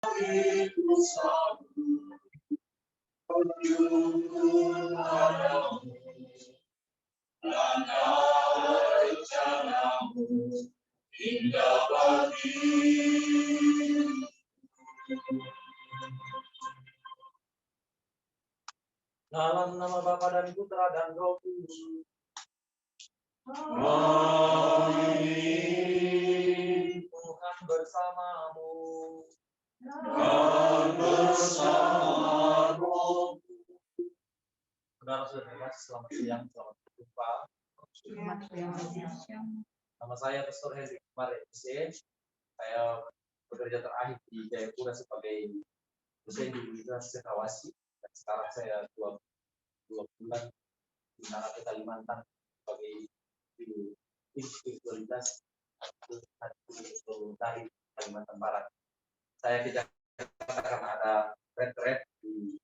hatiku selalu bersyukur padamu, karena rencanamu indah bagiku. Dalam nama Bapa dan Putra dan Roh Kudus. Amin. Tuhan bersamamu. Dan bersamamu. Saudara-saudara terkasih, selamat siang, selamat berjumpa. Nama saya Pastor Hendrik Marese. Saya bekerja terakhir di Jayapura sebagai dosen di Universitas Cendrawasih. Dan sekarang saya 2 bulan di Narate Kalimantan sebagai guru spiritualitas dari Kalimantan Barat. Saya di Jakarta karena ada retret di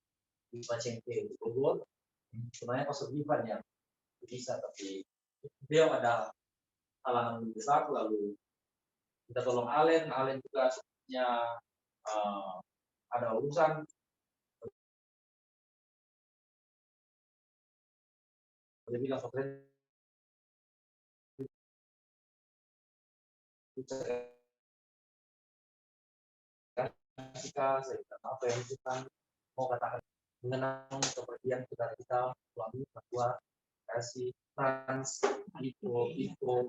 Wisma Cengkeh di Bogor. Sebenarnya Pastor Ivan yang bisa, tapi beliau ada halangan besar, lalu kita tolong Alen juga sepertinya ada urusan. Dia bilang saya apa yang kita mau katakan mengenang kepergian kita suami mertua kasih trans Ipo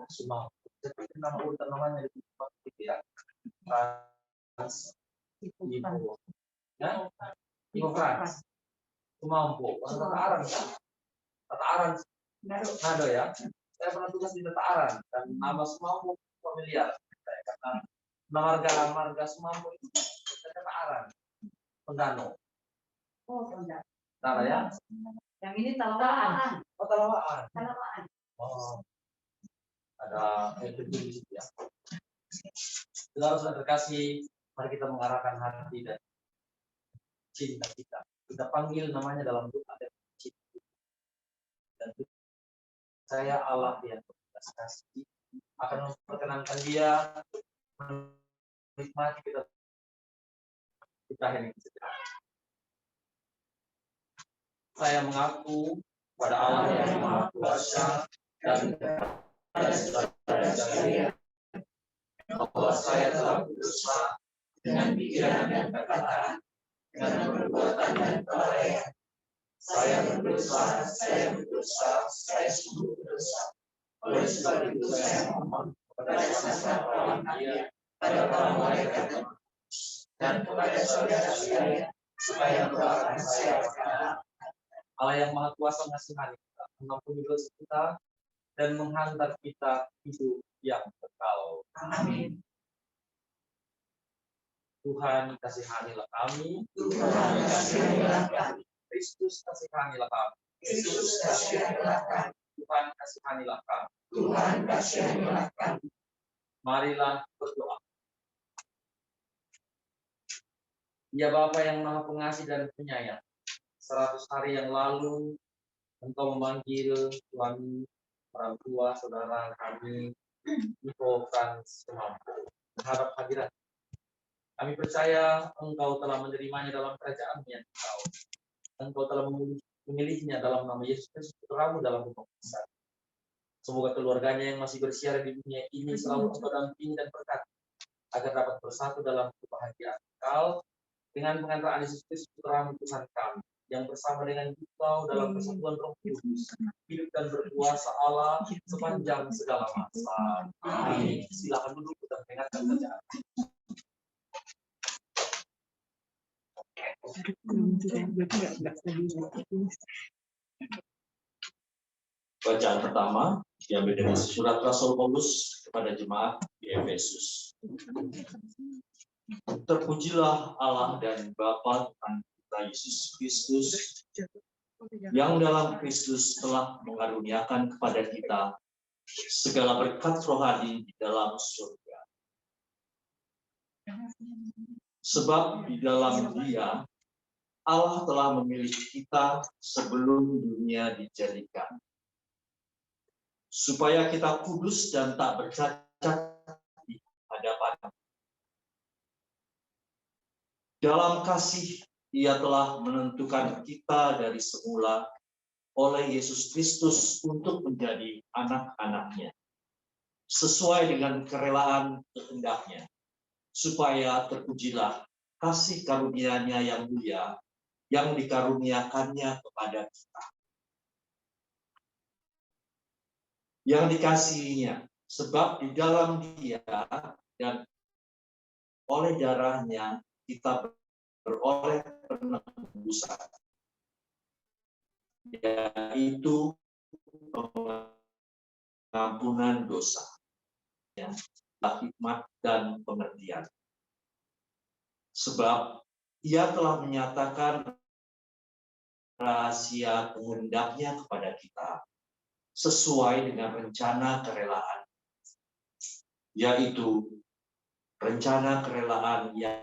semua seperti nama urutan namanya di ya trans Ipo ya Ipo trans Sumampo Tata Aran Nado ya. Saya pernah tugas di Tata Aran dan nama Sumampo familiar karena marga Sumampo itu Tata Aran Pendano. Oh, enggak. Tara ya. Yang ini Talawaan. Oh, Talawaan. Talawaan. Oh. Ada di situ ya. Saudara terkasih, mari kita mengarahkan hati dan cinta kita. Kita panggil namanya dalam doa dan cinta. Dan saya Allah yang berbelas kasih akan memperkenankan dia menikmati kita ini saja. Saya mengaku pada Allah yang Maha Kuasa dan kepada saudara sekalian bahwa saya telah berdosa dengan pikiran dan perkataan, dengan perbuatan dan kelalaian. Saya sungguh berdosa. Oleh sebab itu saya mohon kepada Sang Orang Kaya, pada para malaikat dan kepada saudara sekalian, supaya mendoakan saya kepada Allah yang Maha Kuasa mengasihani kita, mengampuni dosa kita, dan menghantar kita hidup yang kekal. Amin. Tuhan kasihanilah kami. Tuhan kasihanilah kami. Kristus kasihanilah kami. Kristus kasihanilah kami. Tuhan kasihanilah kami. Tuhan kasihanilah kami. Marilah berdoa. Ya Bapa yang Maha Pengasih dan Penyayang, 100 hari yang lalu Engkau memanggil suami, orang tua, saudara kami, Ipo Frans Sumampo, berharap hadirat. Kami percaya Engkau telah menerimanya dalam kerajaan yang Engkau telah memilihnya dalam nama Yesus Kristus Putramu dalam rumah besar. Semoga keluarganya yang masih bersiar di dunia ini selalu Engkau dampingi dan berkati, agar dapat bersatu dalam kebahagiaan Engkau dengan pengantaraan Yesus Kristus Putramu Tuhan kami, yang bersama dengan Engkau dalam persatuan Roh Kudus, hidup dan berkuasa Allah sepanjang segala masa. Amin. Silakan duduk dan dengarkan bacaan. Bacaan pertama diambil dari surat Rasul Paulus kepada jemaat di Efesus. Terpujilah Allah dan Bapa Tuhan kita Yesus Kristus, yang dalam Kristus telah mengaruniakan kepada kita segala berkat rohani di dalam surga. Sebab di dalam Dia Allah telah memilih kita sebelum dunia dijadikan, supaya kita kudus dan tak bercacat di hadapan Dalam kasih, Ia telah menentukan kita dari semula oleh Yesus Kristus untuk menjadi anak-anak-Nya, sesuai dengan kerelaan kehendak-Nya, supaya terpujilah kasih karunia-Nya yang mulia, yang dikaruniakannya kepada kita. Yang dikasihinya, sebab di dalam Dia dan oleh darahnya kita beroleh penebusan, yaitu pengampunan dosa, hikmat dan pengertian. Sebab Ia telah menyatakan rahasia kehendak-Nya kepada kita, sesuai dengan rencana kerelaan, yaitu rencana kerelaan yang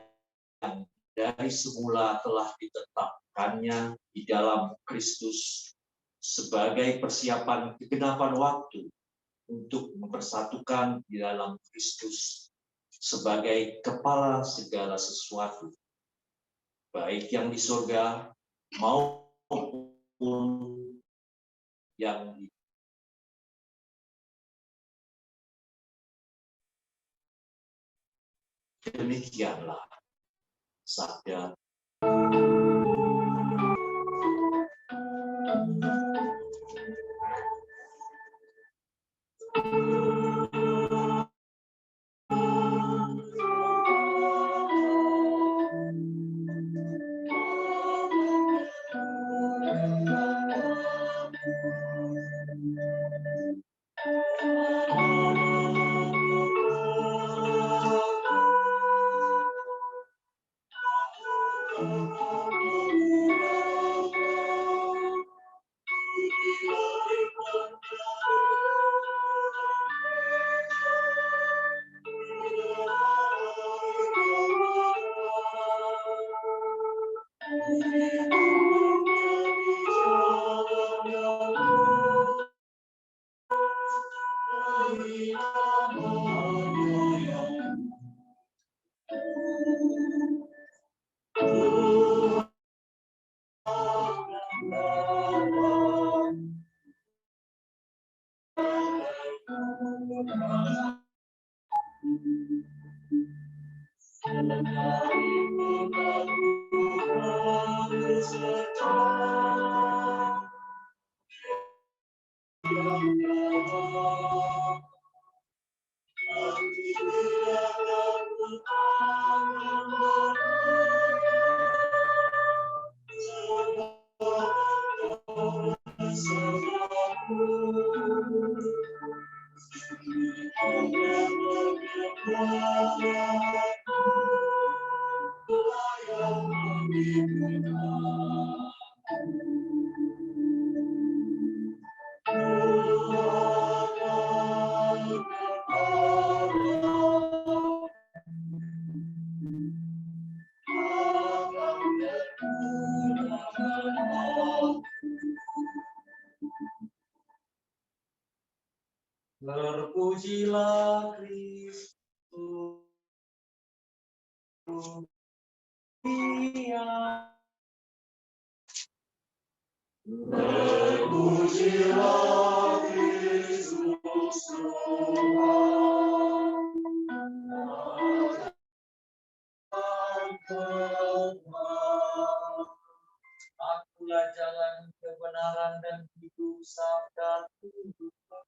dari semula telah ditetapkannya di dalam Kristus sebagai persiapan kegenapan waktu untuk mempersatukan di dalam Kristus sebagai kepala segala sesuatu, baik yang di surga maupun yang di demikianlah sabda. Terpujilah Kristus, Dia. Terpujilah Kristus Akulah jalan kebenaran dan hidup, sabda Tuhan.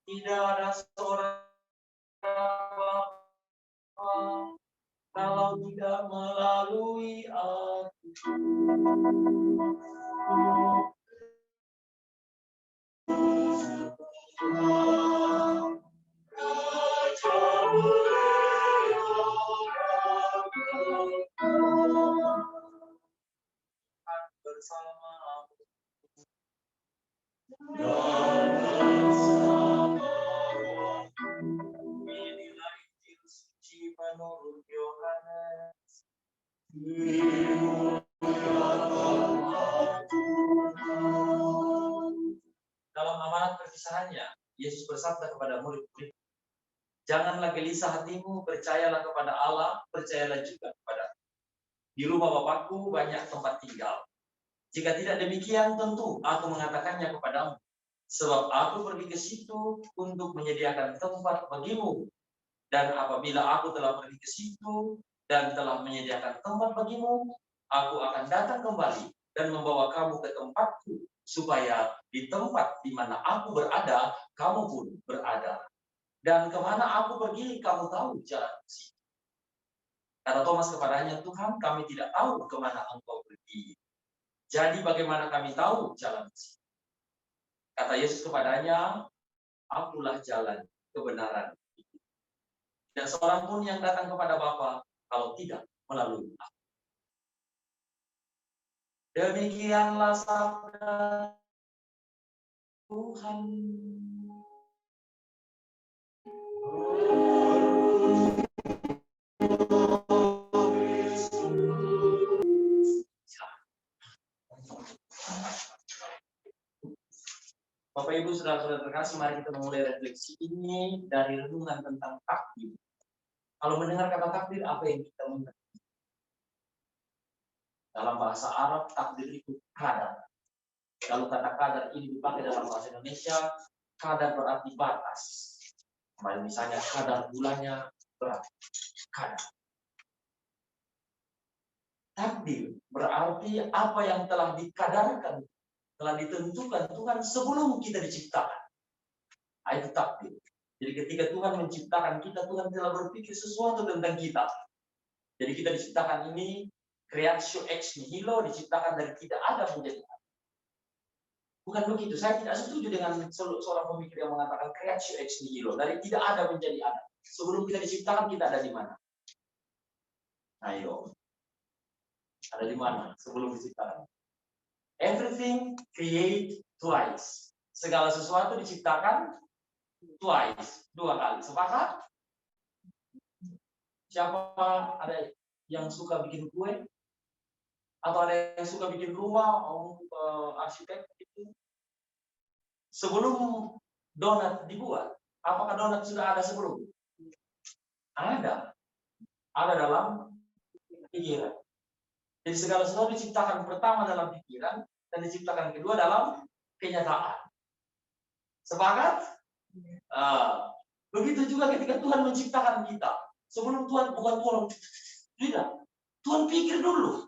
Tidak ada seorang Bapa kalau tidak melalui aku. Bersama aku. Inilah Injil suci menurut Yohanes. Dalam amanat perpisahannya, Yesus bersabda kepada murid-murid, Janganlah gelisah hatimu, percayalah kepada Allah, percayalah juga kepada. Di rumah Bapakku banyak tempat tinggal. Jika tidak demikian, tentu aku mengatakannya kepadamu. Sebab aku pergi ke situ untuk menyediakan tempat bagimu. Dan apabila aku telah pergi ke situ dan telah menyediakan tempat bagimu, aku akan datang kembali dan membawa kamu ke tempatku, supaya di tempat di mana aku berada, kamu pun berada. Dan kemana aku pergi, kamu tahu jalan ke situ. Kata Thomas kepadanya, Tuhan, kami tidak tahu kemana engkau pergi. Jadi bagaimana kami tahu jalan ke situ? Kata Yesus kepadanya, akulah jalan, kebenaran. Dan seorang pun yang datang kepada Bapa, kalau tidak melalui aku. Demikianlah sabda Tuhan. Bapak Ibu saudara-saudara terkasih, mari kita memulai refleksi ini dari renungan tentang takdir. Kalau mendengar kata takdir, apa yang kita mengerti? Dalam bahasa Arab, takdir itu qadar. Kalau kata qadar ini dipakai dalam bahasa Indonesia, qadar berarti batas. Misalnya kadar gulanya berapa? Kadar. Takdir berarti apa yang telah dikadarkan, telah ditentukan Tuhan sebelum kita diciptakan. Itu takdir. Jadi ketika Tuhan menciptakan kita, Tuhan telah berpikir sesuatu tentang kita. Jadi kita diciptakan ini, creatio ex nihilo, diciptakan dari tidak ada menjadi ada. Bukan begitu. Saya tidak setuju dengan seorang pemikir yang mengatakan creatio ex nihilo, dari tidak ada menjadi ada. Sebelum kita diciptakan, kita ada di mana? Ayo. Ada di mana sebelum diciptakan? Everything create twice. Segala sesuatu diciptakan twice, dua kali. Sepakat? Siapa ada yang suka bikin kue? Atau ada yang suka bikin rumah? Arsitek itu? Sebelum donat dibuat, apakah donat sudah ada sebelum? Ada. Ada dalam pikiran. Jadi segala sesuatu diciptakan pertama dalam pikiran dan diciptakan kedua dalam kenyataan. Sepakat? Begitu juga ketika Tuhan menciptakan kita. Sebelum Tuhan, bukan Tuhan, tidak. Tuhan pikir dulu.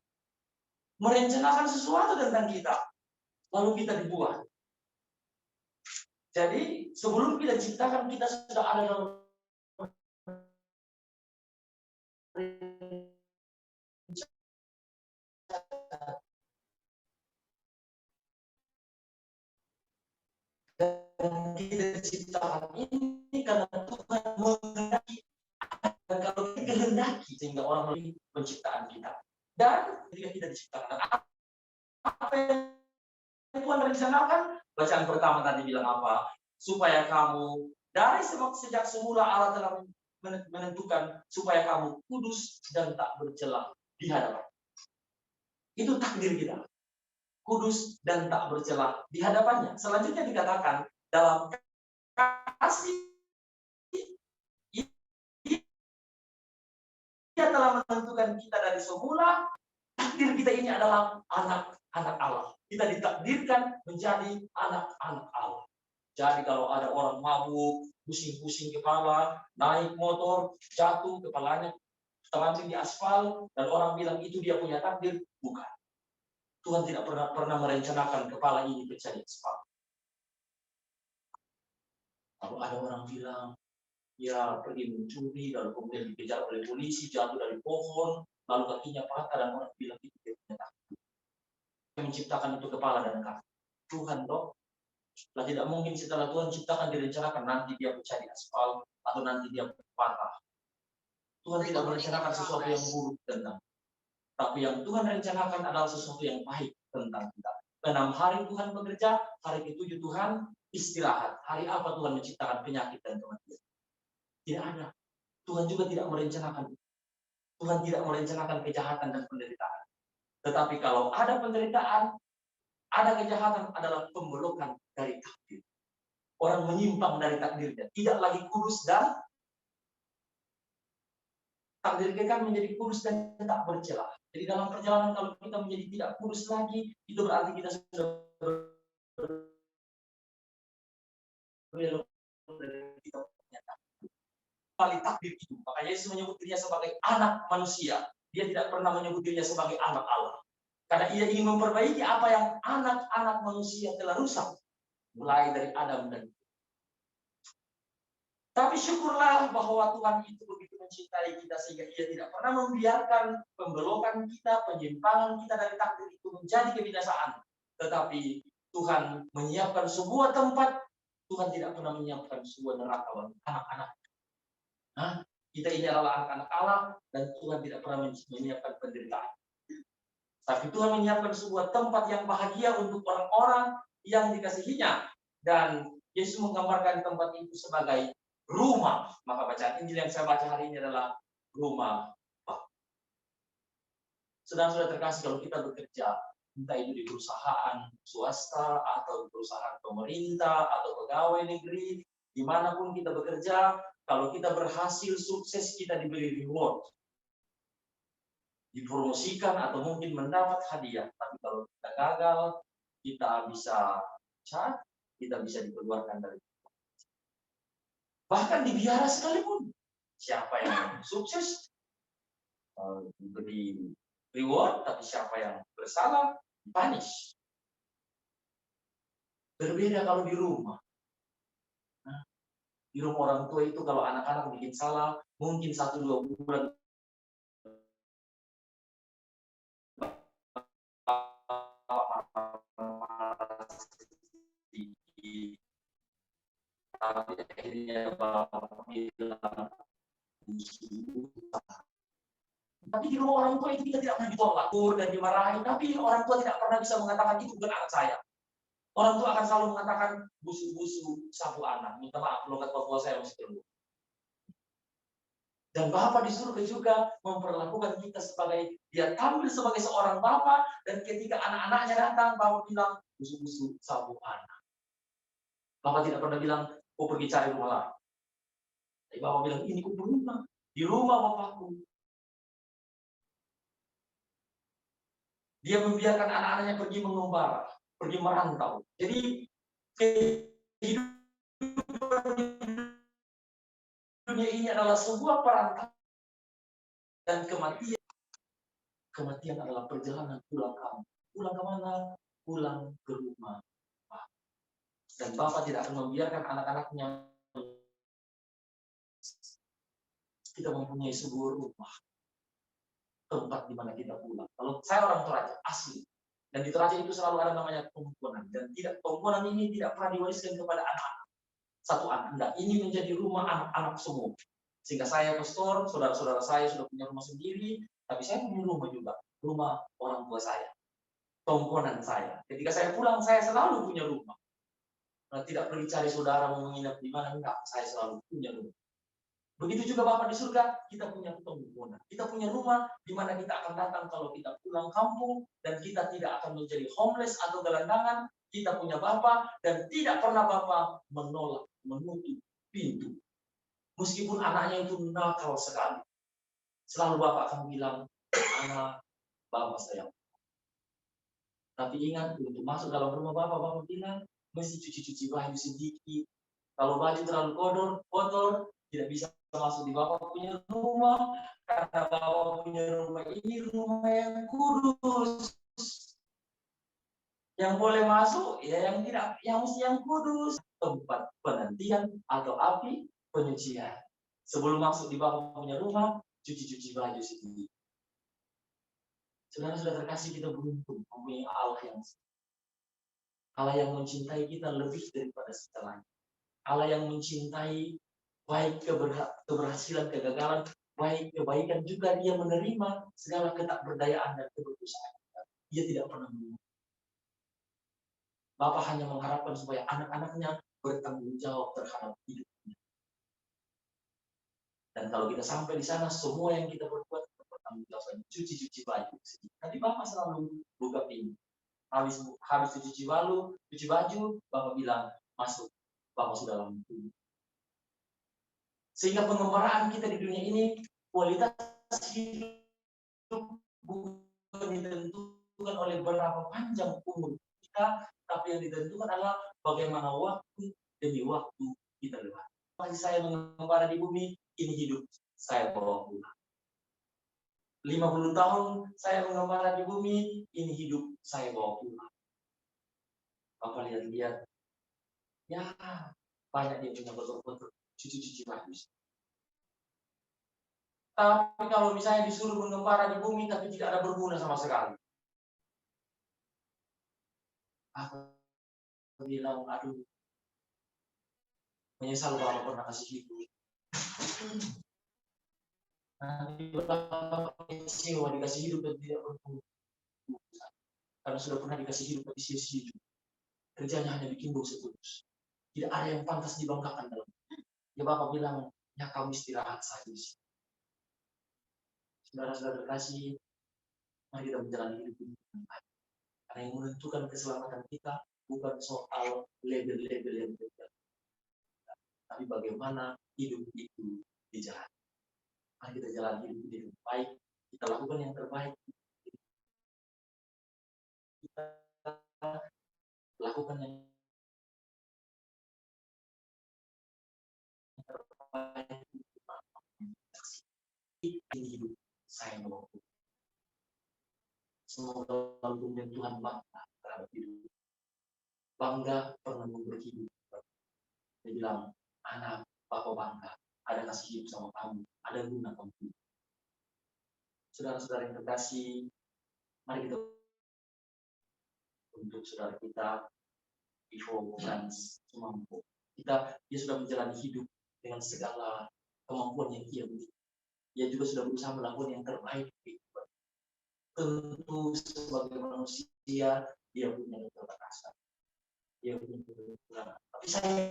Merencanakan sesuatu tentang kita. Lalu kita dibuat. Jadi sebelum kita ciptakan, kita sudah ada dalam dan kita ciptakan ini karena Tuhan menghendaki, dan kalau kita kehendaki sehingga orang melihat penciptaan kita. Dan ketika kita diciptakan, apa yang Tuhan rencanakan? Bacaan pertama tadi bilang apa? Supaya kamu dari sejak semula Allah telah menentukan supaya kamu kudus dan tak bercela di hadapan. Itu takdir kita. Kudus dan tak bercela di hadapannya. Selanjutnya dikatakan dalam kasih Dia telah menentukan kita dari semula. Takdir kita ini adalah anak-anak Allah. Kita ditakdirkan menjadi anak-anak Allah. Jadi kalau ada orang mabuk, pusing-pusing kepala, naik motor, jatuh kepalanya terlancing di aspal, dan orang bilang itu dia punya takdir, bukan. Tuhan tidak pernah merencanakan kepala ini pecah di aspal. Kalau ada orang bilang, ya pergi mencuri, lalu kemudian dikejar oleh polisi, jatuh dari pohon, lalu kakinya patah, dan orang bilang itu dia punya takdir. Menciptakan itu kepala dan kaki. Tuhan dong. Nah, tidak mungkin setelah Tuhan ciptakan direncanakan nanti dia pecah di aspal atau nanti dia patah. Tuhan tidak merencanakan sesuatu yang buruk tentang. Tapi yang Tuhan rencanakan adalah sesuatu yang baik tentang kita. 6 hari Tuhan bekerja, hari ke-7 Tuhan istirahat. Hari apa Tuhan menciptakan penyakit dan kematian? Tidak ada. Tuhan juga tidak merencanakan. Tuhan tidak merencanakan kejahatan dan penderitaan. Tetapi kalau ada penderitaan, ada kejahatan adalah pembelokan dari takdir. Orang menyimpang dari takdirnya. Tidak lagi kudus dan takdir kita kan menjadi kudus dan tak bercela. Jadi dalam perjalanan kalau kita menjadi tidak kudus lagi, itu berarti kita sudah berbelok dari kita punya kali takdir itu. Makanya Yesus menyebut dirinya sebagai anak manusia. Dia tidak pernah menyebut dirinya sebagai anak Allah. Karena ia ingin memperbaiki apa yang anak-anak manusia telah rusak. Mulai dari Adam dan tapi syukurlah bahwa Tuhan itu begitu mencintai kita sehingga ia tidak pernah membiarkan pembelokan kita, penyimpangan kita dari takdir itu menjadi kebinasaan. Tetapi Tuhan menyiapkan sebuah tempat, Tuhan tidak pernah menyiapkan sebuah neraka bagi anak-anak. Kita ini adalah anak-anak Allah dan Tuhan tidak pernah menyiapkan penderitaan. Tapi Tuhan menyiapkan sebuah tempat yang bahagia untuk orang-orang yang dikasihinya. Dan Yesus menggambarkan tempat itu sebagai rumah. Maka bacaan Injil yang saya baca hari ini adalah rumah Bapa. Saudara-saudara terkasih, kalau kita bekerja, entah itu di perusahaan swasta atau di perusahaan pemerintah atau pegawai negeri, dimanapun kita bekerja, kalau kita berhasil sukses, kita diberi reward, dipromosikan atau mungkin mendapat hadiah. Tapi kalau kita gagal, kita bisa cat, kita bisa dikeluarkan dari. Bahkan di biara sekalipun, siapa yang sukses diberi reward, tapi siapa yang bersalah dipunish. Berbeda kalau di rumah. Di rumah orang tua itu kalau anak-anak bikin salah, mungkin 1-2 bulan akhirnya bapak bilang, tapi di rumah orang tua itu kita tidak pernah ditolak dan dimarahi, tapi orang tua tidak pernah bisa mengatakan itu bukan anak saya. Orang tua akan selalu mengatakan busu-busu sapu anak, minta maaf logat Papua saya masih terlalu. Dan Bapak di surga juga memperlakukan kita sebagai, dia tampil sebagai seorang Bapak, dan ketika anak-anaknya datang, Bapak bilang busu-busu sapu anak. Bapak tidak pernah bilang, oh pergi cari rumah lain. Tapi Bapak bilang, ini ku rumah, di rumah Bapakku. Dia membiarkan anak-anaknya pergi mengembara, pergi merantau. Jadi kehidupan dunia ini adalah sebuah perantauan dan kematian. Kematian adalah perjalanan pulang kamu. Pulang ke mana? Pulang ke rumah. Dan Bapak tidak akan membiarkan anak-anaknya. Kita mempunyai sebuah rumah, tempat di mana kita pulang. Kalau saya orang Toraja asli, dan di Toraja itu selalu ada namanya tongkonan, dan tidak tongkonan ini tidak pernah diwariskan kepada anak-anak. Satu anak, enggak. Ini menjadi rumah anak-anak semua. Sehingga saya pastor, saudara-saudara saya sudah punya rumah sendiri, tapi saya punya rumah juga, rumah orang tua saya, tongkonan saya. Ketika saya pulang, saya selalu punya rumah. Nah, tidak perlu cari saudara mau menginap di mana, enggak. Saya selalu punya rumah. Begitu juga Bapak di surga, kita punya tongkonan. Kita punya rumah di mana kita akan datang kalau kita pulang kampung, dan kita tidak akan menjadi homeless atau gelandangan. Kita punya Bapak, dan tidak pernah Bapak menolak, menutup pintu. Meskipun anaknya itu nakal sekali. Selalu Bapak akan bilang, anak, Bapak sayang. Tapi ingat, untuk masuk dalam rumah Bapak bilang, mesti cuci-cuci baju sedikit. Kalau baju terlalu kotor, tidak bisa masuk di Bapak punya rumah, karena Bapak punya rumah ini rumah yang kudus. Yang boleh masuk, ya yang tidak, yang mesti yang kudus. Tempat penantian atau api penyucian. Sebelum masuk di Bapak punya rumah, cuci-cuci baju sedikit. Saudara-saudara terkasih, kita beruntung mempunyai Allah yang mencintai kita lebih daripada segalanya. Allah yang mencintai baik keberhasilan, kegagalan, baik kebaikan juga. Dia menerima segala ketakberdayaan dan keberdosan. Dia tidak pernah menolak. Bapak hanya mengharapkan supaya anak-anaknya bertanggung jawab terhadap hidupnya. Dan kalau kita sampai di sana, semua yang kita berbuat bertanggung jawab. Cuci-cuci baju. Nanti Bapak selalu buka pintu. Habis cuci baju, Bapak bilang, masuk. Bapak sudah lampu. Sehingga pengembaraan kita di dunia ini, kualitas hidup bukan ditentukan oleh berapa panjang umur kita, tapi yang ditentukan adalah bagaimana waktu demi waktu kita lewat. Masih saya mengembara di bumi, ini hidup saya bawa pulang. 50 tahun saya mengembara di bumi, ini hidup saya bawa pulang. Bapak lihat-lihat, ya banyak dia punya betul-betul cuci-cuci baju. Tapi kalau misalnya disuruh mengembara di bumi tapi tidak ada berguna sama sekali. Aku bilang, aduh, menyesal Bapak pernah kasih hidup. Nanti Bapak kecewa dikasih hidup dan tidak berguna. Karena sudah pernah dikasih hidup tapi sia-sia. Kerjanya hanya bikin dosa terus. Tidak ada yang pantas dibanggakan dalam. Ya Bapak bilang, ya kamu istirahat saja. Saudara-saudara terkasih, mari kita menjalani hidup ini dengan baik. Karena yang menentukan keselamatan kita bukan soal label-label yang berbeda, tapi bagaimana hidup itu dijalani. Mari kita jalani hidup ini dengan baik, kita lakukan yang terbaik. Kita lakukan yang terbaik. Ini hidup saya mau. Semoga kemudian Tuhan bangga terhadap hidup. Bangga pernah memberi hidup. Dia bilang, anak, Bapak bangga, ada kasih hidup sama kamu, ada guna kamu. Saudara-saudara yang terkasih, mari kita untuk saudara kita, Ivo Frans Sumampo. Dia sudah menjalani hidup dengan segala kemampuan yang dia miliki. Dia juga sudah berusaha melakukan yang terbaik. Tentu sebagai manusia dia punya keterbatasan, dia punya kekurangan. Tapi saya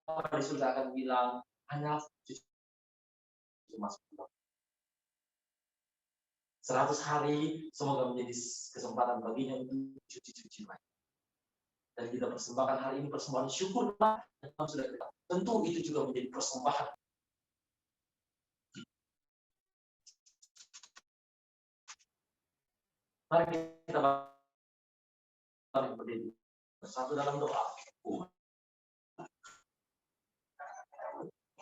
Bapak di surga akan bilang, anak, cucu masuk 100 hari semoga menjadi kesempatan baginya untuk cuci-cuci lagi. Dan kita persembahkan hari ini persembahan syukur dan sudah kita. Tentu itu juga menjadi persembahan. Mari kita berdiri bersatu dalam doa.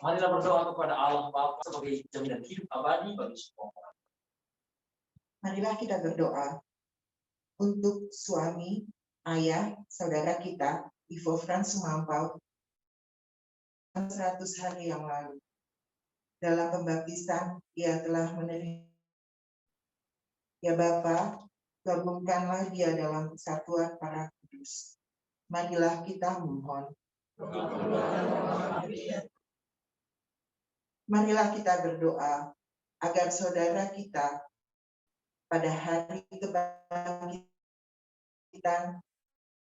Marilah berdoa kepada Allah Bapa sebagai jaminan hidup abadi bagi semua orang. Marilah kita berdoa untuk suami, ayah, saudara kita, Ivo Frans Sumampau, 100 hari yang lalu. Dalam pembaptisan, ia telah menerima. Ya Bapa, gabungkanlah dia dalam kesatuan para kudus. Marilah kita mohon. Marilah kita berdoa agar saudara kita pada hari kebangkitan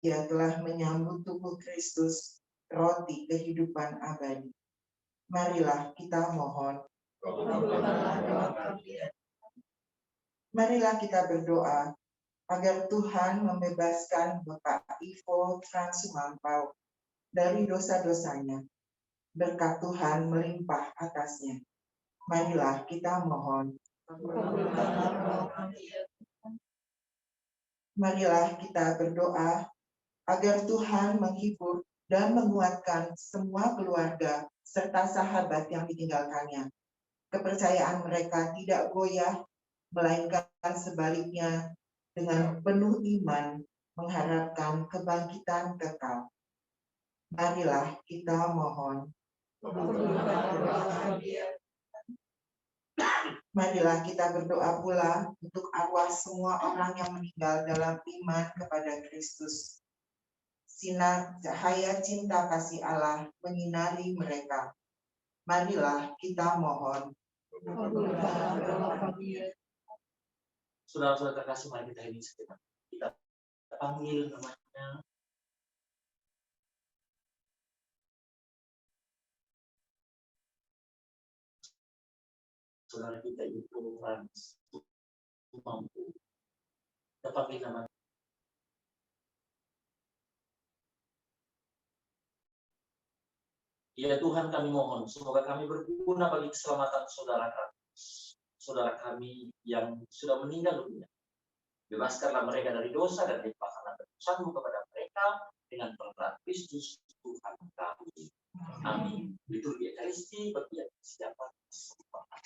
ia telah menyambut tubuh Kristus, roti kehidupan abadi. Marilah kita mohon. Marilah kita berdoa agar Tuhan membebaskan Bapak Ivo Frans Sumampau dari dosa-dosanya. Berkat Tuhan melimpah atasnya. Marilah kita mohon. Marilah kita berdoa agar Tuhan menghibur dan menguatkan semua keluarga serta sahabat yang ditinggalkannya. Kepercayaan mereka tidak goyah, melainkan sebaliknya dengan penuh iman mengharapkan kebangkitan kekal. Marilah kita mohon. Marilah kita berdoa pula untuk arwah semua orang yang meninggal dalam iman kepada Kristus. Sinar cahaya cinta kasih Allah menyinari mereka. Marilah kita mohon. Saudara-saudara terkasih, mari kita ini sejenak. Kita panggil namanya. Saudara kita itu Frans Sumampo. Kita panggil namanya. Ya Tuhan, kami mohon semoga kami berguna bagi keselamatan saudara kami yang sudah meninggal dunia. Bebaskanlah mereka dari dosa dan limpahkanlah tebusan-Mu kepada mereka dengan peran Kristus Tuhan kami. Amin. Liturgi Ekaristi bagi yang siapa kesempatan.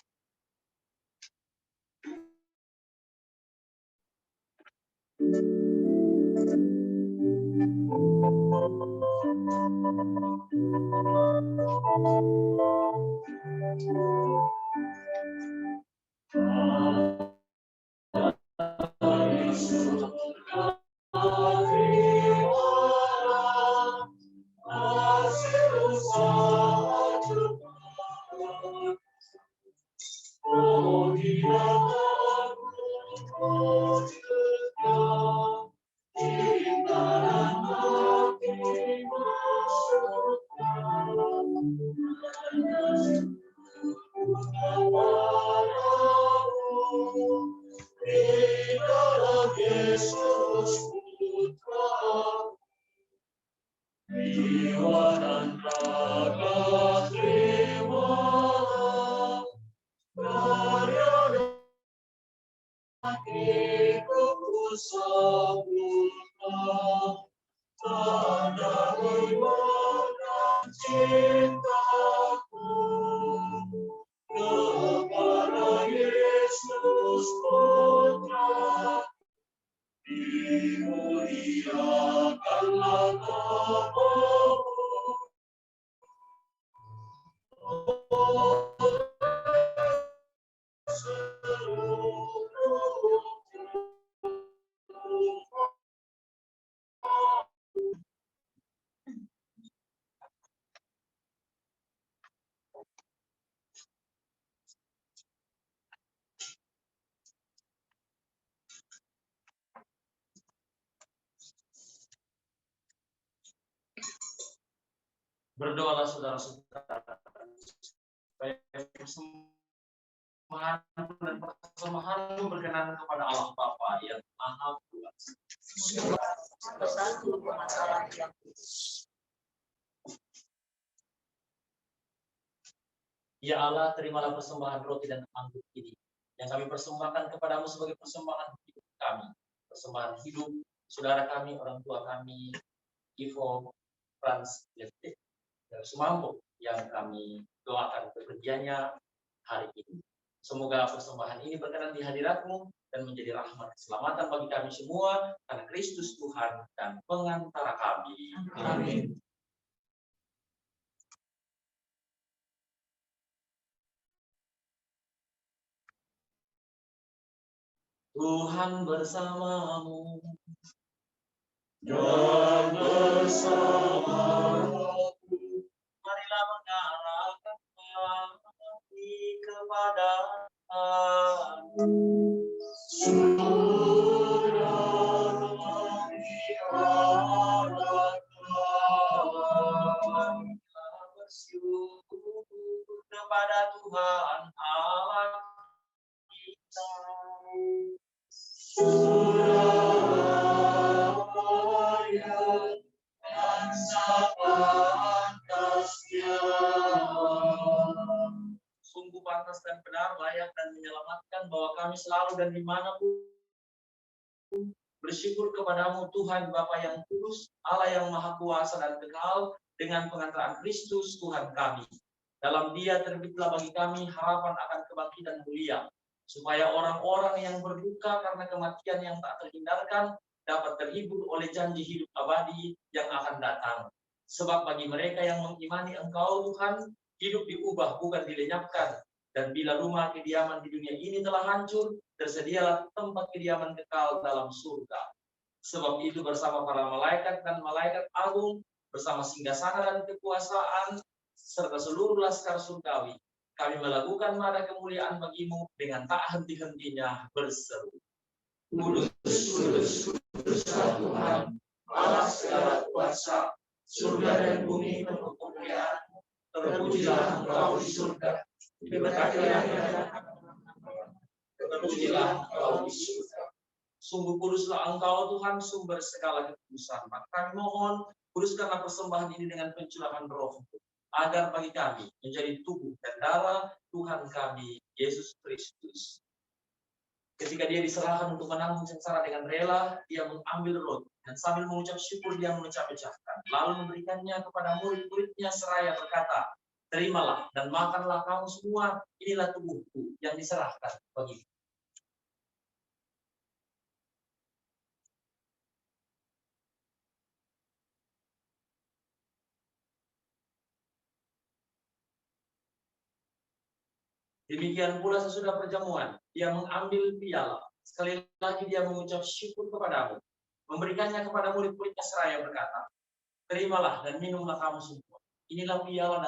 Berdoalah saudara-saudara supaya persembahan dan persembahan berkenan kepada Allah Bapa yang Maha Kuasa. Ya Allah, terimalah persembahan roti dan anggur ini yang kami persembahkan kepadamu sebagai persembahan hidup kami, persembahan hidup saudara kami, orang tua kami, Ivo, Franz, Lefty, dan Sumambo yang kami doakan kepergiannya hari ini. Semoga persembahan ini berkenan di hadirat-Mu dan menjadi rahmat keselamatan bagi kami semua karena Kristus Tuhan dan pengantara kami. Amin. Tuhan bersamamu. Dan bersamamu. Marilah mengarahkan hati kepada bersyukur kepada Tuhan Allah kita. Sungguh pantas dan benar, layak dan menyelamatkan bahwa kami selalu dan dimanapun bersyukur kepadamu Tuhan Bapa yang kudus, Allah yang maha kuasa dan kekal, dengan pengantaran Kristus Tuhan kami. Dalam Dia terbitlah bagi kami harapan akan kebangkitan mulia, supaya orang-orang yang berduka karena kematian yang tak terhindarkan dapat terhibur oleh janji hidup abadi yang akan datang. Sebab bagi mereka yang mengimani Engkau Tuhan, hidup diubah bukan dilenyapkan. Dan bila rumah kediaman di dunia ini telah hancur, tersedialah tempat kediaman kekal dalam surga. Sebab itu bersama para malaikat dan malaikat agung, bersama singgasana dan kekuasaan, serta seluruh laskar surgawi, kami melakukan nada kemuliaan bagimu dengan tak henti-hentinya berseru. Kudus, kudus, kudus Tuhan, Allah segala kuasa, surga dan bumi penuh kemuliaan-Mu. Terpujilah Engkau di surga, diberkatilah terpujilah Engkau di surga. Sungguh kuduslah Engkau Tuhan, sumber segala kekudusan. Maka kami mohon, kuduskanlah persembahan ini dengan pencurahan Roh-Mu, agar bagi kami menjadi tubuh dan darah Tuhan kami, Yesus Kristus. Ketika dia diserahkan untuk menanggung sengsara dengan rela, dia mengambil roti dan sambil mengucap syukur dia memecah-pecahkan, lalu memberikannya kepada murid-muridnya seraya berkata, terimalah dan makanlah kamu semua, inilah tubuhku yang diserahkan bagimu. Demikian pula sesudah perjamuan, dia mengambil piala. Sekali lagi dia mengucap syukur kepadamu, memberikannya kepada murid-muridnya seraya berkata, terimalah dan minumlah kamu semua. Inilah piala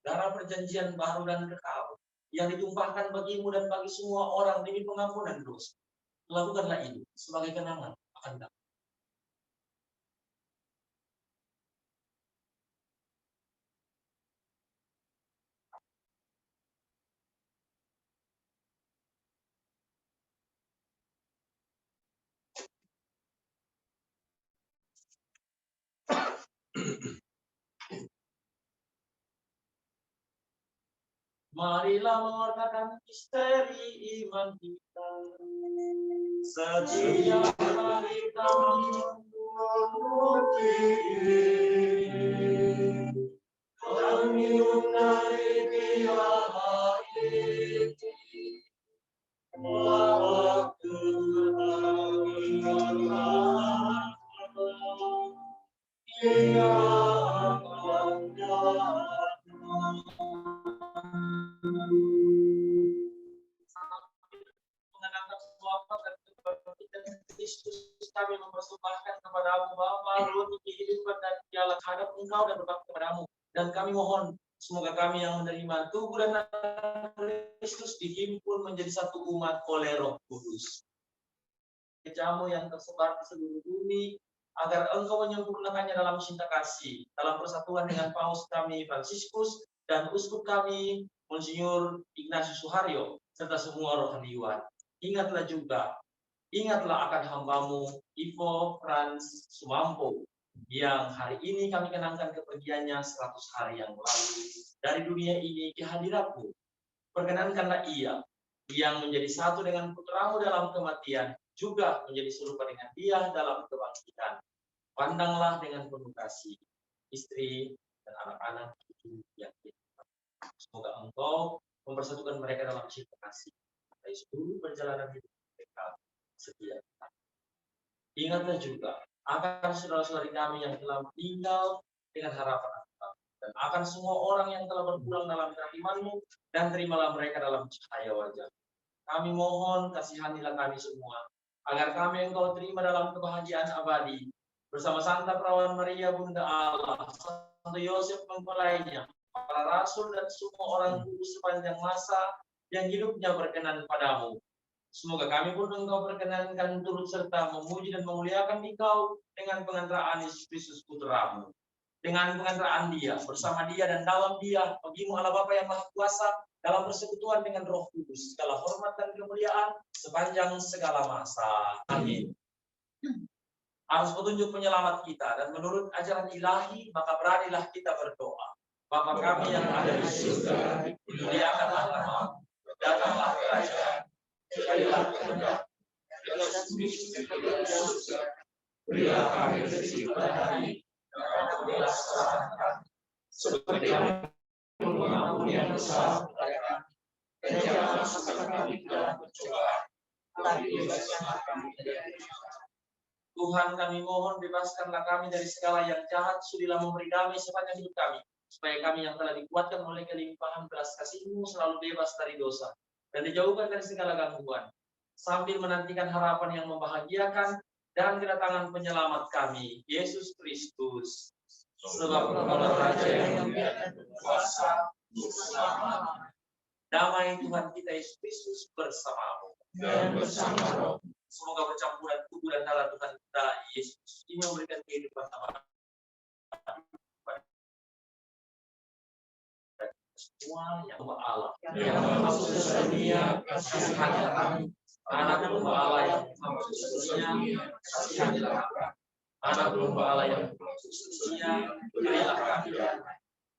darah perjanjian baru dan kekal, yang ditumpahkan bagimu dan bagi semua orang demi pengampunan dosa. Lakukanlah ini sebagai kenangan akan kami. Marilah mengerjakan misteri iman kita. Setiap hari kami memuji, kami menaiki ini. Waktu ia akan datang. Mengenangkan semua dan kebangkitan Kristus, kami mempersembahkan kepadamu Bapa roti kehidupan dan piala hadap Engkau dan berbakti kepadamu. Dan kami mohon semoga kami yang menerima tubuh dan darah Kristus dihimpun menjadi satu umat oleh Roh Kudus. Gerejamu yang tersebar di seluruh bumi, agar Engkau menyempurnakannya dalam cinta kasih, dalam persatuan dengan Paus kami Fransiskus dan Uskup kami Monsinyur Ignatius Suharyo serta semua rohaniwan. Ingatlah akan hambamu Ivo Frans Sumampo yang hari ini kami kenangkan kepergiannya 100 hari yang lalu dari dunia ini ke hadiratmu. Perkenankanlah ia yang menjadi satu dengan putramu dalam kematian juga menjadi serupa dengan dia dalam kebangkitan. Pandanglah dengan penuh kasih istri dan anak-anak itu yang kita. Semoga Engkau mempersatukan mereka dalam cinta kasih dari seluruh perjalanan hidup mereka setiap hari. Ingatlah juga akan saudara-saudari kami yang telah meninggal dengan harapan Engkau, dan akan semua orang yang telah berpulang dalam keiman-Mu, dan terimalah mereka dalam cahaya wajah. Kami mohon kasihanilah kami semua, agar kami Engkau terima dalam kebahagiaan abadi bersama Santa Perawan Maria Bunda Allah, Santo Yosef mempelainya, para rasul dan semua orang kudus sepanjang masa yang hidupnya berkenan padamu. Semoga kami pun Engkau perkenankan turut serta memuji dan memuliakan Engkau dengan pengantaraan Yesus Kristus Putramu. Dengan pengantaraan Dia, bersama Dia dan dalam Dia, bagimu Allah Bapa yang Maha Kuasa, dalam persekutuan dengan Roh Kudus, segala hormat dan kemuliaan sepanjang segala masa. Amin. Atas petunjuk penyelamat kita dan menurut ajaran ilahi, maka beranilah kita berdoa. Bapa kami yang ada di surga, dimuliakanlah namamu, datanglah kerajaan, jadilah kehendak dalam bumi seperti di surga. Berilah kami rezeki pada hari, dan ampunilah kesalahan kami, seperti kami mengampuni yang bersalah kepada kami. Dan jangan masukkan kami ke dalam pencobaan, tapi bebaskanlah kami dari jahat. Tuhan, kami mohon bebaskanlah kami dari segala yang jahat, sudilah memberi damai sepanjang hidup kami, supaya kami yang telah dikuatkan oleh kelimpahan belas kasih-Mu selalu bebas dari dosa dan dijauhkan dari segala gangguan, sambil menantikan harapan yang membahagiakan dan kedatangan penyelamat kami, Yesus Kristus. Sebab Engkaulah Raja yang mulia dan berkuasa selama-lamanya. Damai Tuhan kita Yesus Kristus bersamamu dan bersama roh. Semoga percampuran tubuh dan darah Tuhan kita Yesus ini memberikan kehidupan abadi semua yang Bapa Allah yang masuk ke dunia, kasihanilah kami. Anak domba Allah yang masuk ke dunia, kasihanilah kami. Anak domba Allah yang masuk ke dunia, berilah kami.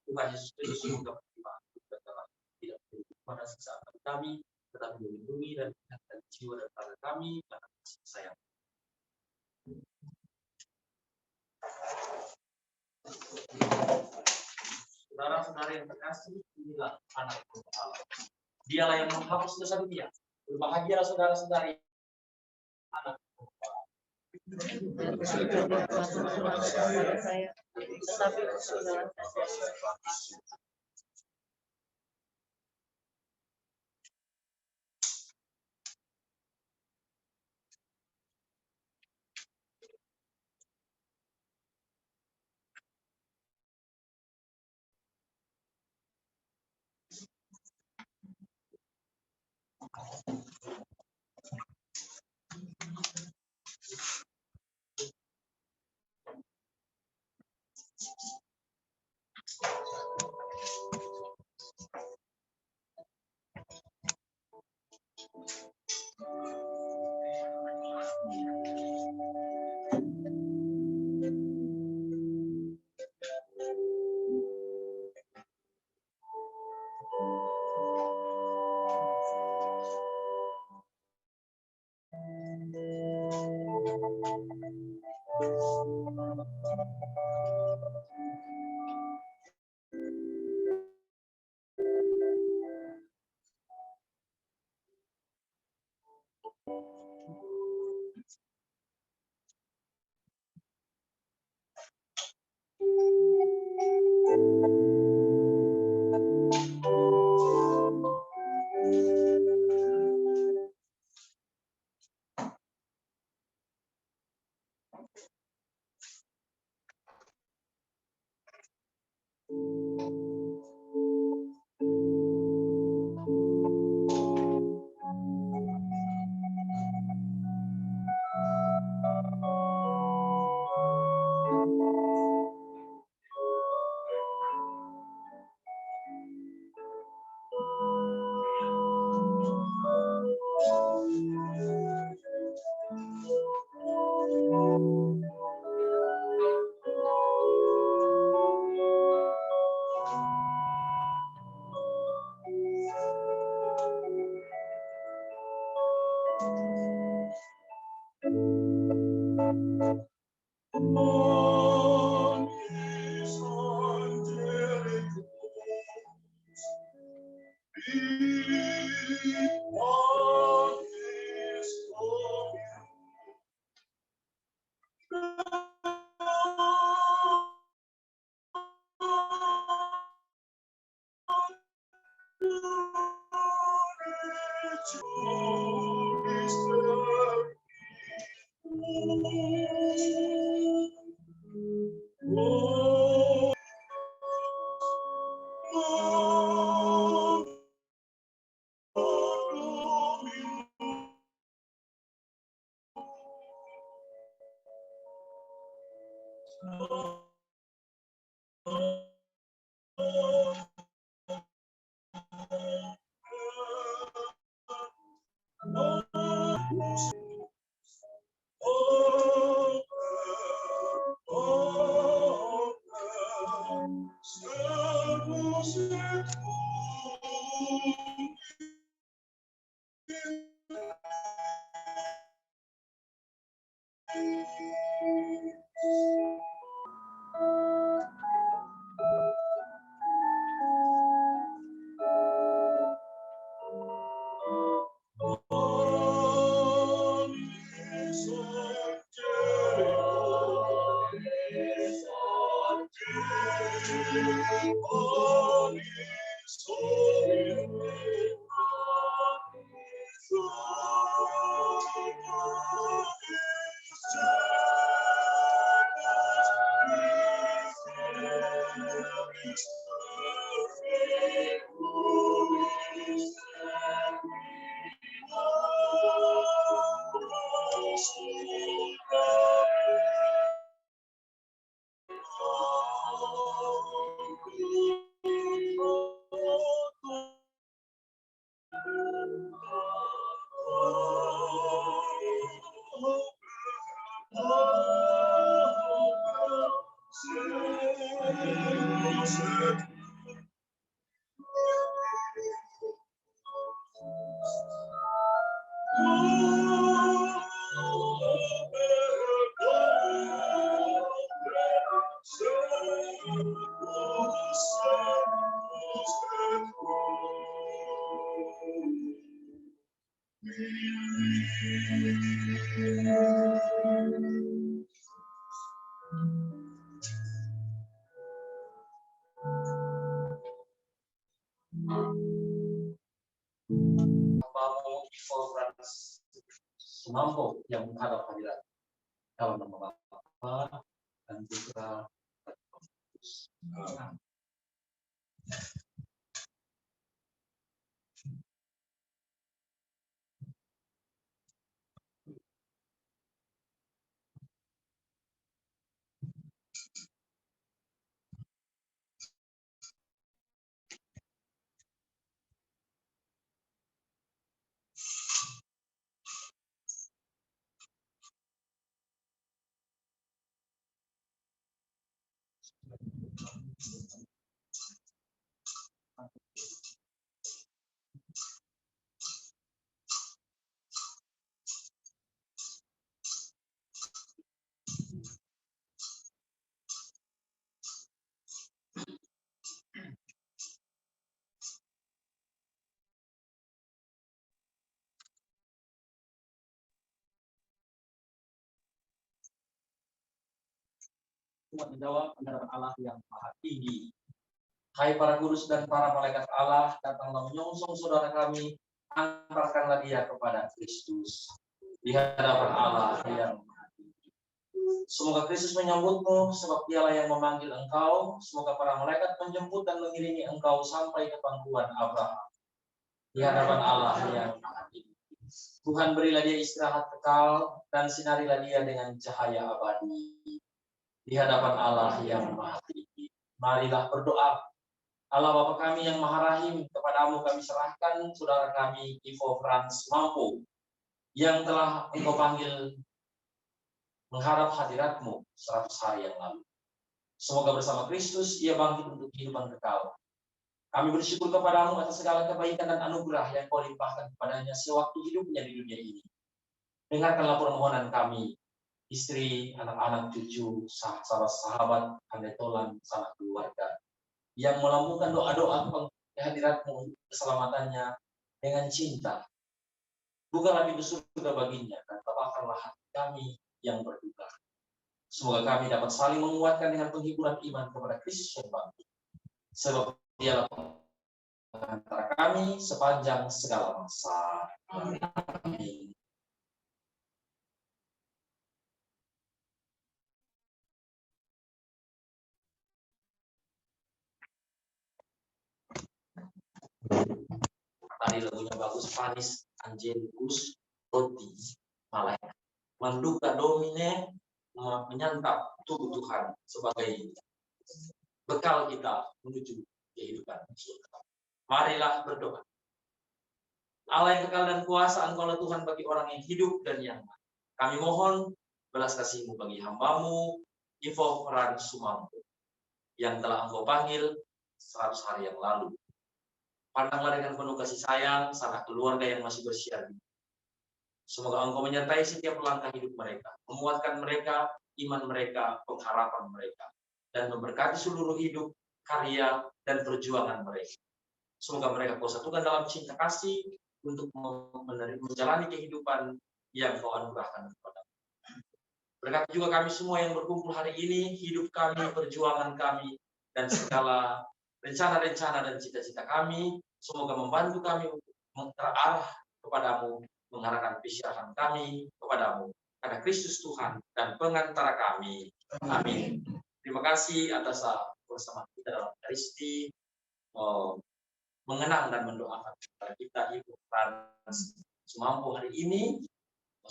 Tuhan Yesus Kristus semoga berterima kasih telah tidak berikan pada sisa kami, tetapi melindungi dan mengingatkan jiwa dan raga kami karena kasih sayang. Saudara-saudara yang terkasih, inilah anak Allah. Dialah yang menghapus dosa dunia. Berbahagialah saudara-saudari anak Allah. Saya, tetapi saudara Hambamu Ivo Frans Sumampo yang menghadap hadirat dalam nama Bapa dan Putra dan Roh Kudus. Amin. Umat menjawab menghadap Allah yang maha tinggi. Hai para kudus dan para malaikat Allah, datanglah menyongsong saudara kami, antarkanlah dia kepada Kristus di hadapan Allah yang maha tinggi. Semoga Kristus menyambutmu, sebab dialah yang memanggil engkau. Semoga para malaikat menjemput dan mengiringi engkau sampai ke pangkuan Abraham di hadapan Allah yang maha tinggi. Tuhan, berilah dia istirahat kekal dan sinarilah dia dengan cahaya abadi di hadapan Allah yang maha tinggi. Marilah berdoa. Allah Bapa kami yang maha rahim, kepadamu kami serahkan saudara kami Ivo Frans Sumampo yang telah engkau panggil mengharap hadiratmu 100 hari yang lalu. Semoga bersama Kristus ia bangkit untuk kehidupan kekal. Kami bersyukur kepadamu atas segala kebaikan dan anugerah yang kau limpahkan kepadanya sewaktu hidupnya di dunia ini. Dengarkanlah permohonan kami, istri, anak-anak, cucu, sahabat-sahabat, handetolan, sanak keluarga, yang melambungkan doa-doa kehadiratmu untuk keselamatannya dengan cinta. Bukalah pintu surga baginya dan tabahkanlah hati kami yang berduka. Semoga kami dapat saling menguatkan dengan penghiburan iman kepada Kristus yang bangkit. Sebab dialah antara kami sepanjang segala masa. Amin. Tadi lagunya bagus, Panis Angelicus Roti Malaikat. Menduga domine menyantap tubuh Tuhan sebagai bekal kita menuju kehidupan surga. Marilah berdoa. Allah yang kekal dan kuasa, Engkaulah Tuhan bagi orang yang hidup dan yang mati. Kami mohon belas kasih-Mu bagi hamba-Mu Ivo Frans Sumampo yang telah Engkau panggil 100 hari yang lalu. Pandanglah dengan penuh kasih sayang sanak keluarga yang masih bersiar. Semoga Engkau menyertai setiap langkah hidup mereka, menguatkan mereka, iman mereka, pengharapan mereka, dan memberkati seluruh hidup, karya, dan perjuangan mereka. Semoga mereka Kau satukan dalam cinta kasih untuk menjalani kehidupan yang Kau anugerahkan kepada kami. Berkati juga kami semua yang berkumpul hari ini, hidup kami, perjuangan kami, dan segala rencana-rencana dan cita-cita kami. Semoga membantu kami untuk terarah kepadamu, mengarahkan pikiran kami kepadamu, karena Kristus Tuhan dan pengantara kami. Amin. Terima kasih atas bersama kita dalam Ekaristi, mengenang dan mendoakan kita Ivo Frans Sumampo hari ini.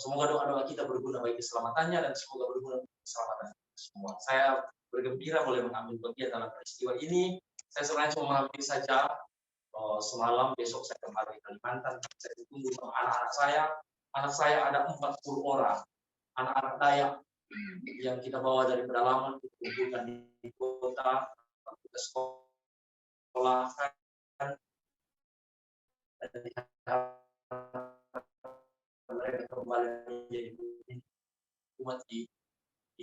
Semoga doa-doa kita berguna bagi keselamatannya dan semoga berguna bagi keselamatan kita semua. Saya bergembira boleh mengambil bagian dalam peristiwa ini. Saya sebenarnya cuma mengambil saja. Semalam, besok saya kembali ke Kalimantan. Saya tunggu sama anak-anak saya. Anak saya ada 40 orang. Anak-anak Dayak yang kita bawa dari pedalaman, dikumpulkan di kota, ke sekolah, mereka kembali menjadi umat di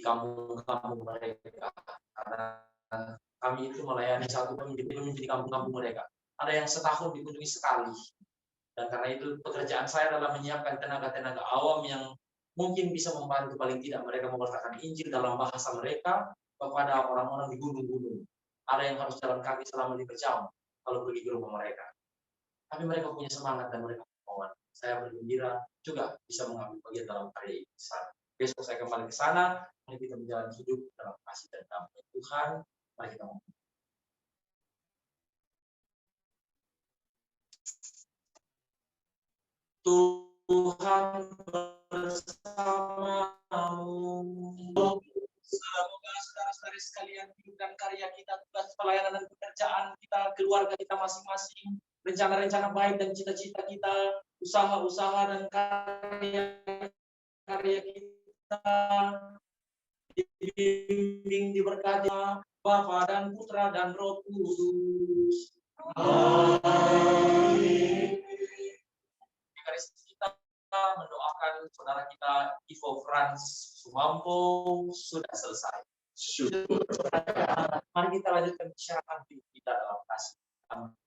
kampung-kampung mereka. Karena kami itu melayani satu menjadi kampung-kampung mereka. Ada yang setahun dikunjungi sekali. Dan karena itu pekerjaan saya adalah menyiapkan tenaga-tenaga awam yang mungkin bisa membantu, paling tidak mereka memberitakan Injil dalam bahasa mereka kepada orang-orang di gunung-gunung. Ada yang harus jalan kaki selama 5 jam kalau pergi ke rumah mereka. Tapi mereka punya semangat dan mereka punya. Saya bergembira juga bisa mengambil bagian dalam karya ini. Besok saya kembali ke sana, mari kita menjalani hidup dalam kasih dan damai Tuhan. Mari kita ngomong. Tuhan bersamamu. Semoga saudara-saudari sekalian hidupkan karya kita, tugas pelayanan dan pekerjaan kita, keluarga kita masing-masing, rencana-rencana baik dan cita-cita kita, usaha-usaha dan karya kita dibimbing, diberkati Bapa dan Putra dan Roh Kudus. Amin. Kita mendoakan saudara kita Ivo Frans Sumampo sudah selesai. Syukur. Mari kita lanjutkan persiapan kita dalam kasih. Amin.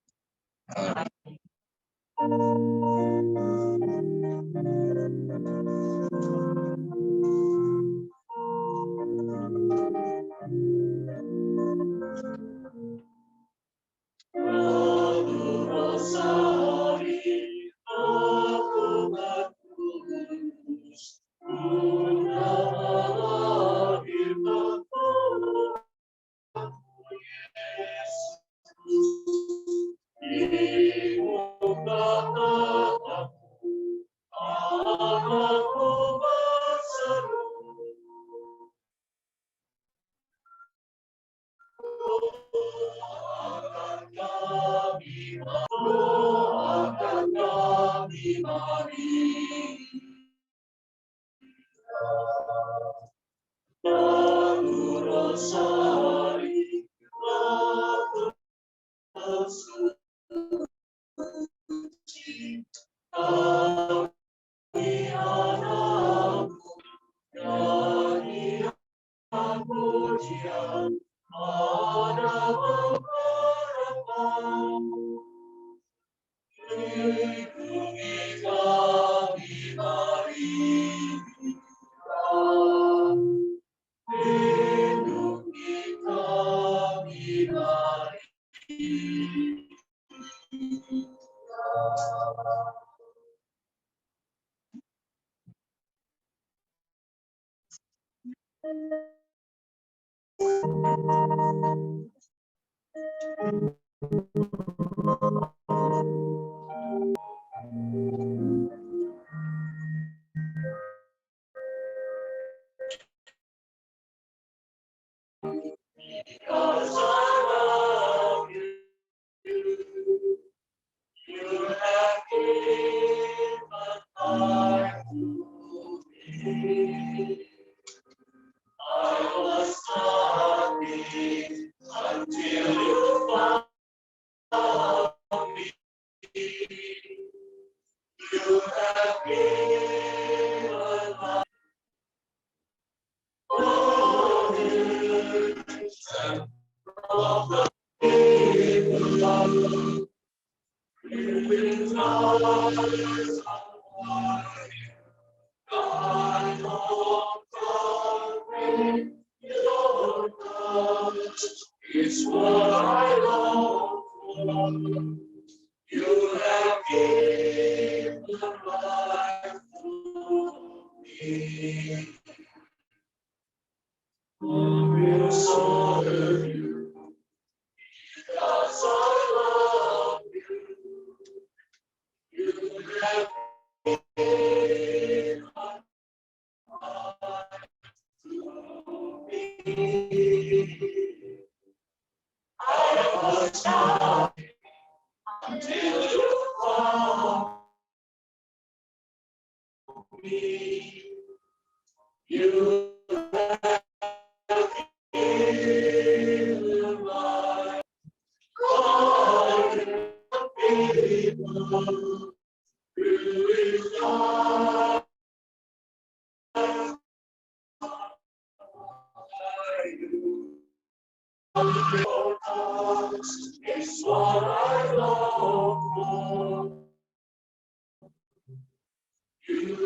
It's what I long for.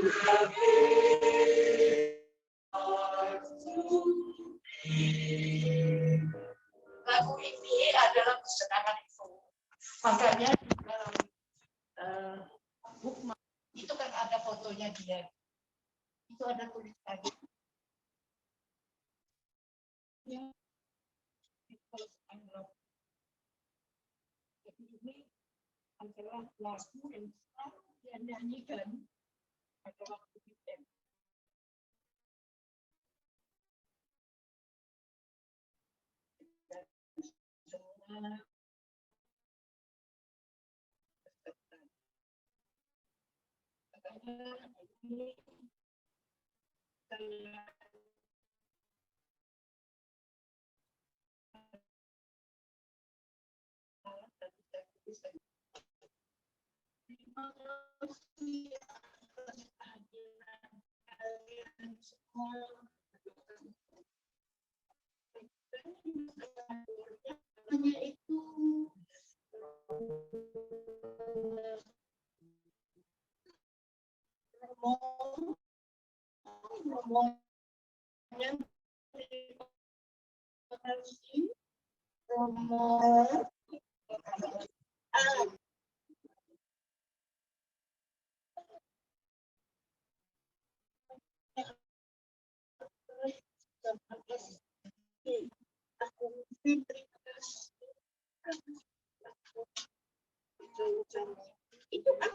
Lagu ini adalah kesenangan itu. Makanya di dalam bookmark itu kan ada fotonya dia. Itu ada tulisannya. Ya. Jadi ini adalah lagu yang selalu dia nyanyikan pada waktu weekend. Terima kasih atas kehadiran kalian semua. Hanya itu. Romo-romonya terima kasih. Romo. Terima kasih. Itu kan